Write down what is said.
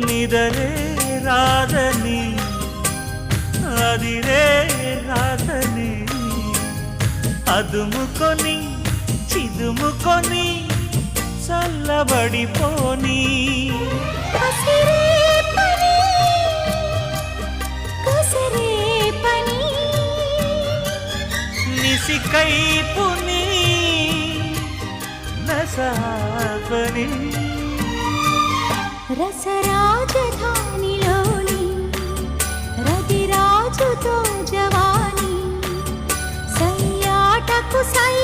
నిదరే రాదని అదిరే రాదని అదుముకొని చిదుముకొని చల్లబడిపోని నిసికైపుని నసాపని రసరాజధానిలోని రతిరాజుతో జవాని సయ్యాటకు సై